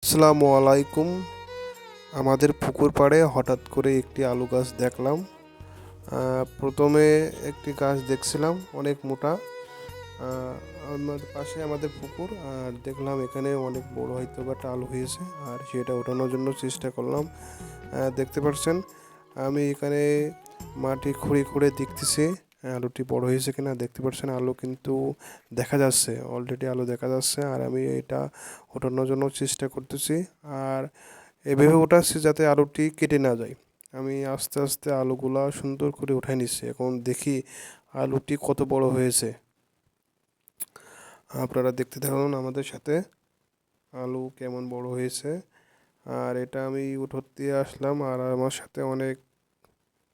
আসসালামু আলাইকুম। আমাদের পুকুর পাড়ে হঠাৎ করে একটি আলু গাছ দেখলাম। প্রথমে একটি গাছ দেখছিলাম অনেক মোটা। আমাদের পাশে আমাদের পুকুর, আর দেখলাম এখানে অনেক বড় হয়তো বা একটা আলু হয়েছে, আর সেটা ওঠানোর জন্য চেষ্টা করলাম। দেখতে পাচ্ছেন আমি এখানে মাটি খুঁড়ে খুঁড়ে দেখতেছি আলুটি বড় হয়েছে কিনা। দেখতে পাচ্ছেন আলু কিন্তু দেখা যাচ্ছে, অলরেডি আলু দেখা যাচ্ছে, আর আমি এটা ওঠানোর জন্য চেষ্টা করতেছি। আর এভাবে ওঠাচ্ছি যাতে আলুটি কেটে না যায়। আমি আস্তে আস্তে আলুগুলা সুন্দর করে উঠাই নিচ্ছি। এখন দেখি আলুটি কত বড় হয়েছে। আপনারা দেখতে থাকুন আমাদের সাথে আলু কেমন বড় হয়েছে। আর এটা আমি উঠতে আসলাম, আর আমার সাথে অনেক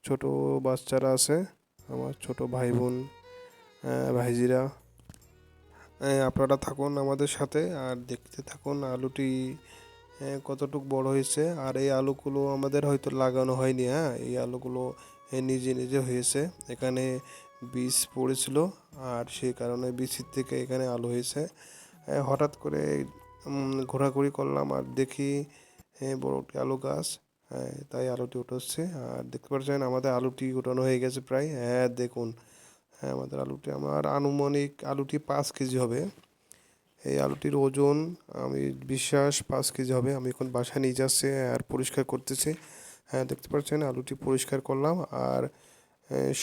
ছোট বাচ্চারা আছে, আমার ছোট ভাই বোন, ভাইজিরা। আপনারা থাকুন আমাদের সাথে আর দেখতে থাকুন আলুটি কতটুক বড় হয়েছে। আর এই আলুগুলো আমাদের হয়তো লাগানো হয়নি, এই আলুগুলো নিজে নিজে হয়েছে। এখানে বীজ পড়েছিল, আর সেই কারণে বীজের থেকে এখানে আলু হয়েছে। হঠাৎ করে ঘোরাঘুরি করলাম আর দেখি বড় একটি আলু গাছ। তাই আলুটি উঠোচ্ছে। আর দেখতে পাচ্ছেন আমাদের আলুটি উঠানো হয়ে গেছে প্রায়। দেখুন, আমাদের আলুটি, আমার আনুমানিক আলুটি 5 কেজি হবে। এই আলুটির ওজন আমি বিশ্বাস 5 কেজি হবে। আমি এখন বাসায় নিয়ে যাচ্ছি আর পরিষ্কার করতেছি। দেখতে পাচ্ছেন আলুটি পরিষ্কার করলাম, আর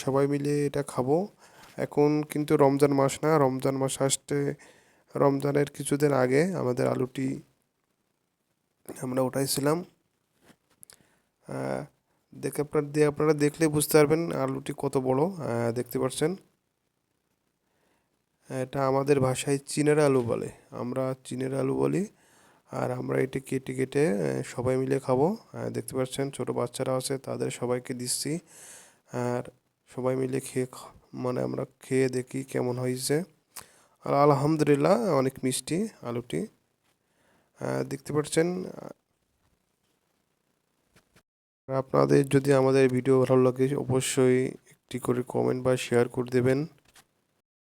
সবাই মিলে এটা খাবো। এখন কিন্তু রমজান মাস না, রমজান মাস আসতে রমজানের কিছুদিন আগে আমাদের আলুটি আমরা উঠাইছিলাম। দেখে আপনারা দেখলে বুঝতে পারবেন আলুটি কত বড়। দেখতে পাচ্ছেন এটা আমাদের ভাষায় চীনের আলু বলে, আমরা চীনের আলু বলি। আর আমরা এটা কেটে কেটে সবাই মিলে খাবো। দেখতে পাচ্ছেন ছোট বাচ্চারা আছে, তাদের সবাইকে দিচ্ছি। আর সবাই মিলে মানে আমরা খেয়ে দেখি কেমন হয়েছে। আর আলহামদুলিল্লাহ অনেক মিষ্টি আলুটি। দেখতে পাচ্ছেন। আপনাদের যদি আমাদের ভিডিও ভালো লাগে অবশ্যই একটি করে কমেন্ট বা শেয়ার করে দেবেন।